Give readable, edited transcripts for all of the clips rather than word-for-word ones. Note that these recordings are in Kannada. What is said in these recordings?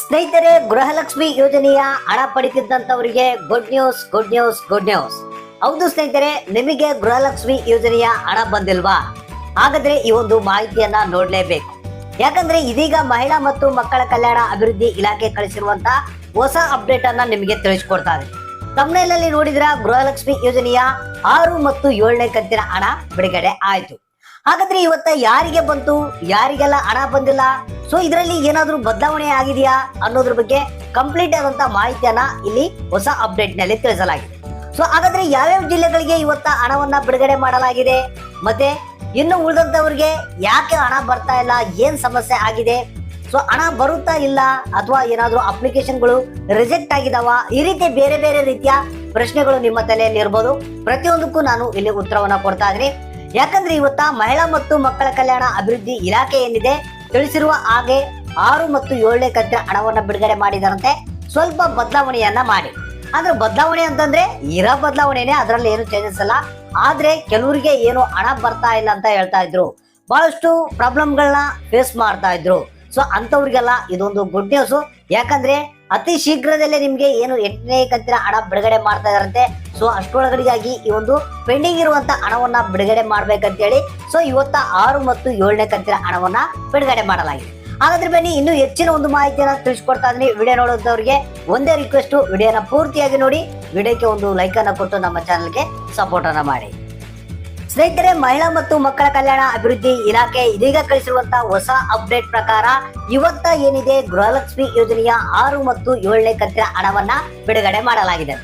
ಸ್ನೇಹಿತರೆ, ಗೃಹಲಕ್ಷ್ಮಿ ಯೋಜನೆಯ ಹಣ ಪಡೆದಿದ್ದಂತವರಿಗೆ good news good news good news. ಹೌದು ಸ್ನೇಹಿತರೆ, ನಿಮಗೆ ಗೃಹಲಕ್ಷ್ಮಿ ಯೋಜನೆಯ ಹಣ ಬಂದಿಲ್ವಾ? ಹಾಗಾದ್ರೆ ಈ ಒಂದು ಮಾಹಿತಿಯನ್ನ ನೋಡ್ಲೇಬೇಕು. ಯಾಕಂದ್ರೆ ಇದೀಗ ಮಹಿಳಾ ಮತ್ತು ಮಕ್ಕಳ ಕಲ್ಯಾಣ ಅಭಿವೃದ್ಧಿ ಇಲಾಖೆ ಕಳಿಸಿರುವಂತ ಹೊಸ ಅಪ್ಡೇಟ್ ಅನ್ನ ನಿಮಗೆ ತಿಳಿಸ್ಕೊಡ್ತಾ ಇದೆ. ತಮ್ಮನೇಲಲ್ಲಿ ನೋಡಿದ್ರ ಗೃಹಲಕ್ಷ್ಮಿ ಯೋಜನೆಯ 6 ಮತ್ತು 7ನೇ ಕಂತಿನ ಹಣ ಬಿಡುಗಡೆ ಆಯ್ತು. ಹಾಗಾದ್ರೆ ಇವತ್ತ ಯಾರಿಗೆ ಬಂತು, ಯಾರಿಗೆಲ್ಲ ಹಣ ಬಂದಿಲ್ಲ, ಸೊ ಇದರಲ್ಲಿ ಏನಾದ್ರೂ ಬದಲಾವಣೆ ಆಗಿದೆಯಾ ಅನ್ನೋದ್ರ ಬಗ್ಗೆ ಕಂಪ್ಲೀಟ್ ಆದಂತ ಮಾಹಿತಿಯನ್ನ ಇಲ್ಲಿ ಹೊಸ ಅಪ್ಡೇಟ್ ನಲ್ಲಿ ತಿಳಿಸಲಾಗಿದೆ. ಸೊ ಹಾಗಾದ್ರೆ ಯಾವ್ಯಾವ ಜಿಲ್ಲೆಗಳಿಗೆ ಇವತ್ತ ಹಣವನ್ನ ಬಿಡುಗಡೆ ಮಾಡಲಾಗಿದೆ, ಮತ್ತೆ ಇನ್ನು ಉಳಿದಂತವ್ರಿಗೆ ಯಾಕೆ ಹಣ ಬರ್ತಾ ಇಲ್ಲ, ಏನ್ ಸಮಸ್ಯೆ ಆಗಿದೆ, ಸೊ ಹಣ ಬರುತ್ತಾ ಇಲ್ಲ ಅಥವಾ ಏನಾದ್ರೂ ಅಪ್ಲಿಕೇಶನ್ಗಳು ರಿಜೆಕ್ಟ್ ಆಗಿದಾವ, ಈ ರೀತಿ ಬೇರೆ ಬೇರೆ ರೀತಿಯ ಪ್ರಶ್ನೆಗಳು ನಿಮ್ಮ ತಲೆಯಲ್ಲಿ ಇರ್ಬೋದು. ಪ್ರತಿಯೊಂದಕ್ಕೂ ನಾನು ಇಲ್ಲಿ ಉತ್ತರವನ್ನ ಕೊಡ್ತಾ ಇದ್ದೀನಿ. ಯಾಕಂದ್ರೆ ಇವತ್ತ ಮಹಿಳಾ ಮತ್ತು ಮಕ್ಕಳ ಕಲ್ಯಾಣ ಅಭಿವೃದ್ಧಿ ಇಲಾಖೆ ಏನಿದೆ ತಿಳಿಸಿರುವ ಹಾಗೆ 6 ಮತ್ತು 7ನೇ ಕಂತಿನ ಹಣವನ್ನ ಬಿಡುಗಡೆ ಮಾಡಿದಾರಂತೆ. ಸ್ವಲ್ಪ ಬದಲಾವಣೆಯನ್ನ ಮಾಡಿ, ಅಂದ್ರೆ ಬದಲಾವಣೆ ಅಂತಂದ್ರೆ ಇರೋ ಬದಲಾವಣೆನೆ, ಅದರಲ್ಲಿ ಏನು ಚೇಂಜಸ್ ಅಲ್ಲ. ಆದ್ರೆ ಕೆಲವರಿಗೆ ಏನು ಹಣ ಬರ್ತಾ ಇಲ್ಲ ಅಂತ ಹೇಳ್ತಾ ಇದ್ರು, ಬಹಳಷ್ಟು ಪ್ರಾಬ್ಲಮ್ಗಳನ್ನ ಫೇಸ್ ಮಾಡ್ತಾ ಇದ್ರು. ಸೊ ಅಂತವ್ರಿಗೆಲ್ಲ ಇದೊಂದು ಗುಡ್ ನ್ಯೂಸ್. ಯಾಕಂದ್ರೆ ಅತಿ ಶೀಘ್ರದಲ್ಲೇ ನಿಮ್ಗೆ ಏನು 8ನೇ ಕಂತಿನ ಹಣ ಬಿಡುಗಡೆ ಮಾಡ್ತಾ ಇದಾರಂತೆ. ಸೊ ಅಷ್ಟೊಳಗಡೆಗಾಗಿ ಈ ಒಂದು ಪೆಂಡಿಂಗ್ ಇರುವಂತ ಹಣವನ್ನ ಬಿಡುಗಡೆ ಮಾಡ್ಬೇಕಂತ ಹೇಳಿ ಸೊ ಇವತ್ತ 6 ಮತ್ತು 7ನೇ ಕಂತಿನ ಹಣವನ್ನ ಬಿಡುಗಡೆ ಮಾಡಲಾಗಿದೆ. ಹಾಗಾದ್ರೆ ಬನ್ನಿ, ಇನ್ನು ಹೆಚ್ಚಿನ ಒಂದು ಮಾಹಿತಿಯನ್ನ ತಿಳಿಸ್ಕೊಡ್ತಾ ಇದೀನಿ. ವಿಡಿಯೋ ನೋಡುವಂತವ್ರಿಗೆ ಒಂದೇ ರಿಕ್ವೆಸ್ಟ್, ವಿಡಿಯೋನ ಪೂರ್ತಿಯಾಗಿ ನೋಡಿ, ವಿಡಿಯೋಕ್ಕೆ ಒಂದು ಲೈಕ್ ಅನ್ನ ಕೊಟ್ಟು ನಮ್ಮ ಚಾನಲ್ಗೆ ಸಪೋರ್ಟ್ ಅನ್ನ ಮಾಡಿ. ಸ್ನೇಹಿತರೆ, ಮಹಿಳಾ ಮತ್ತು ಮಕ್ಕಳ ಕಲ್ಯಾಣ ಅಭಿವೃದ್ಧಿ ಇಲಾಖೆ ಇದೀಗ ಕಳಿಸಿರುವಂತಹ ಹೊಸ ಅಪ್ಡೇಟ್ ಪ್ರಕಾರ ಇವತ್ತ ಏನಿದೆ ಗೃಹಲಕ್ಷ್ಮಿ ಯೋಜನೆಯ 6 ಮತ್ತು 7ನೇ ಕಂತಿನ ಹಣವನ್ನ ಬಿಡುಗಡೆ ಮಾಡಲಾಗಿದೆ.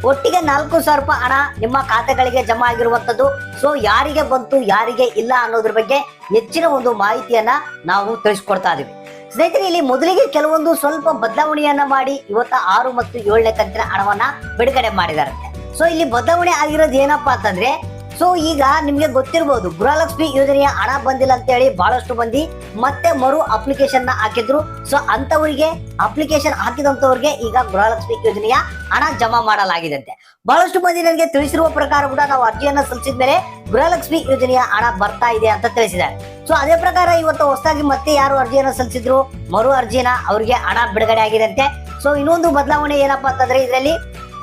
ಒಟ್ಟಿಗೆ 4,000 ರೂಪಾಯಿ ಹಣ ನಿಮ್ಮ ಖಾತೆಗಳಿಗೆ ಜಮಾ ಆಗಿರುವಂತದ್ದು. ಸೊ ಯಾರಿಗೆ ಬಂತು, ಯಾರಿಗೆ ಇಲ್ಲ ಅನ್ನೋದ್ರ ಬಗ್ಗೆ ಹೆಚ್ಚಿನ ಒಂದು ಮಾಹಿತಿಯನ್ನ ನಾವು ತಿಳಿಸ್ಕೊಡ್ತಾ ಇದೀವಿ. ಸ್ನೇಹಿತರೆ, ಇಲ್ಲಿ ಮೊದಲಿಗೆ ಕೆಲವೊಂದು ಸ್ವಲ್ಪ ಬದಲಾವಣೆಯನ್ನ ಮಾಡಿ ಇವತ್ತ 6 ಮತ್ತು 7ನೇ ಕಂತಿನ ಹಣವನ್ನ ಬಿಡುಗಡೆ ಮಾಡಿದ್ದಾರೆ. ಸೊ ಇಲ್ಲಿ ಬದಲಾವಣೆ ಆಗಿರೋದು ಏನಪ್ಪಾ ಅಂತಂದ್ರೆ, ಸೊ ಈಗ ನಿಮ್ಗೆ ಗೊತ್ತಿರಬಹುದು, ಗೃಹಲಕ್ಷ್ಮಿ ಯೋಜನೆಯ ಹಣ ಬಂದಿಲ್ಲ ಅಂತ ಹೇಳಿ ಬಹಳಷ್ಟು ಮಂದಿ ಮತ್ತೆ ಮರು ಅಪ್ಲಿಕೇಶನ್ ನ ಹಾಕಿದ್ರು. ಸೊ ಅಂತವರಿಗೆ ಅಪ್ಲಿಕೇಶನ್ ಹಾಕಿದಂತವ್ರಿಗೆ ಈಗ ಗೃಹಲಕ್ಷ್ಮಿ ಯೋಜನೆಯ ಹಣ ಜಮಾ ಮಾಡಲಾಗಿದಂತೆ. ಬಹಳಷ್ಟು ಮಂದಿ ನನಗೆ ತಿಳಿಸಿರುವ ಪ್ರಕಾರ ಕೂಡ ನಾವು ಅರ್ಜಿಯನ್ನ ಸಲ್ಲಿಸಿದ ಮೇಲೆ ಗೃಹಲಕ್ಷ್ಮಿ ಯೋಜನೆಯ ಹಣ ಬರ್ತಾ ಇದೆ ಅಂತ ತಿಳಿಸಿದ್ದಾರೆ. ಸೊ ಅದೇ ಪ್ರಕಾರ ಇವತ್ತು ಹೊಸದಾಗಿ ಮತ್ತೆ ಯಾರು ಅರ್ಜಿಯನ್ನ ಸಲ್ಲಿಸಿದ್ರು, ಮರು ಅರ್ಜಿನ ಅವರಿಗೆ ಹಣ ಬಿಡುಗಡೆ ಆಗಿದಂತೆ. ಸೊ ಇನ್ನೊಂದು ಬದಲಾವಣೆ ಏನಪ್ಪಾ ಅಂತಂದ್ರೆ ಇದರಲ್ಲಿ,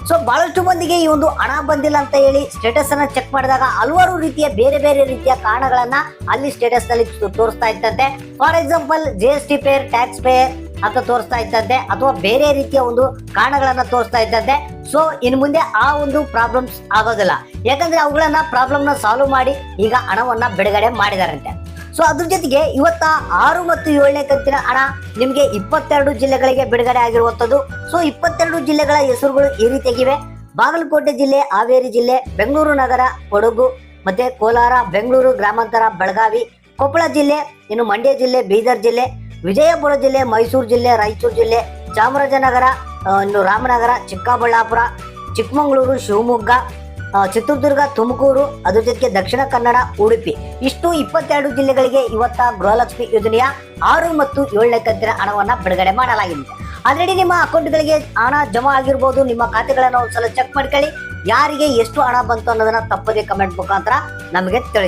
ಸೊ ಬಹಳಷ್ಟು ಮಂದಿಗೆ ಈ ಒಂದು ಹಣ ಬಂದಿಲ್ಲ ಅಂತ ಹೇಳಿ ಸ್ಟೇಟಸ್ ಅನ್ನ ಚೆಕ್ ಮಾಡಿದಾಗ ಹಲವಾರು ರೀತಿಯ ಬೇರೆ ಬೇರೆ ರೀತಿಯ ಕಾರಣಗಳನ್ನ ಅಲ್ಲಿ ಸ್ಟೇಟಸ್ ನಲ್ಲಿ ತೋರಿಸ್ತಾ ಇತ್ತಂತೆ. For example GST pair, tax pair ಅಂತ ತೋರಿಸ್ತಾ ಇತ್ತಂತೆ, ಅಥವಾ ಬೇರೆ ರೀತಿಯ ಒಂದು ಕಾರಣಗಳನ್ನ ತೋರಿಸ್ತಾ ಇದ್ದಂತೆ. ಸೊ ಇನ್ನು ಮುಂದೆ ಆ ಒಂದು ಪ್ರಾಬ್ಲಮ್ಸ್ ಆಗೋದಿಲ್ಲ, ಯಾಕಂದ್ರೆ ಅವುಗಳನ್ನ ಪ್ರಾಬ್ಲಮ್ ನ ಸಾಲ್ವ್ ಮಾಡಿ ಈಗ ಹಣವನ್ನ ಬಿಡುಗಡೆ ಮಾಡಿದಾರಂತೆ. ಸೊ ಅದ್ರ ಜೊತೆಗೆ ಇವತ್ತ 6 ಮತ್ತು 7ನೇ ಕಂತಿನ ಹಣ ನಿಮ್ಗೆ 22 ಜಿಲ್ಲೆಗಳಿಗೆ ಬಿಡುಗಡೆ ಆಗಿರುವಂತದ್ದು. ಸೊ 22 ಜಿಲ್ಲೆಗಳ ಹೆಸರುಗಳು ಈ ರೀತಿಯಾಗಿವೆ: ಬಾಗಲಕೋಟೆ ಜಿಲ್ಲೆ, ಹಾವೇರಿ ಜಿಲ್ಲೆ, ಬೆಂಗಳೂರು ನಗರ, ಕೊಡಗು, ಮತ್ತೆ ಕೋಲಾರ, ಬೆಂಗಳೂರು ಗ್ರಾಮಾಂತರ, ಬೆಳಗಾವಿ, ಕೊಪ್ಪಳ ಜಿಲ್ಲೆ, ಇನ್ನು ಮಂಡ್ಯ ಜಿಲ್ಲೆ, ಬೀದರ್ ಜಿಲ್ಲೆ, ವಿಜಯಪುರ ಜಿಲ್ಲೆ, ಮೈಸೂರು ಜಿಲ್ಲೆ, ರಾಯಚೂರು ಜಿಲ್ಲೆ, ಚಾಮರಾಜನಗರ, ಇನ್ನು ರಾಮನಗರ, ಚಿಕ್ಕಬಳ್ಳಾಪುರ, ಚಿಕ್ಕಮಗಳೂರು, ಶಿವಮೊಗ್ಗ, ಚಿತ್ರದುರ್ಗ, ತುಮಕೂರು, ಅದ್ರ ಜೊತೆಗೆ ದಕ್ಷಿಣ ಕನ್ನಡ, ಉಡುಪಿ. ಇಷ್ಟು 22 ಜಿಲ್ಲೆಗಳಿಗೆ ಇವತ್ತ ಗೃಹಲಕ್ಷ್ಮಿ ಯೋಜನೆಯ 6 ಮತ್ತು 7ನೇ ಕಂತಿನ ಹಣವನ್ನ ಬಿಡುಗಡೆ ಮಾಡಲಾಗಿದೆ. ಆಲ್ರೆಡಿ ನಿಮ್ಮ ಅಕೌಂಟ್ಗಳಿಗೆ ಹಣ ಜಮಾ ಆಗಿರ್ಬೋದು. ನಿಮ್ಮ ಖಾತೆಗಳನ್ನ ಒಂದ್ಸಲ ಚೆಕ್ ಮಾಡ್ಕೊಳ್ಳಿ, ಯಾರಿಗೆ ಎಷ್ಟು ಹಣ ಬಂತು ಅನ್ನೋದನ್ನ ತಪ್ಪದೇ ಕಮೆಂಟ್ ಮುಖಾಂತರ ನಮಗೆ ತಿಳಿಸಿ.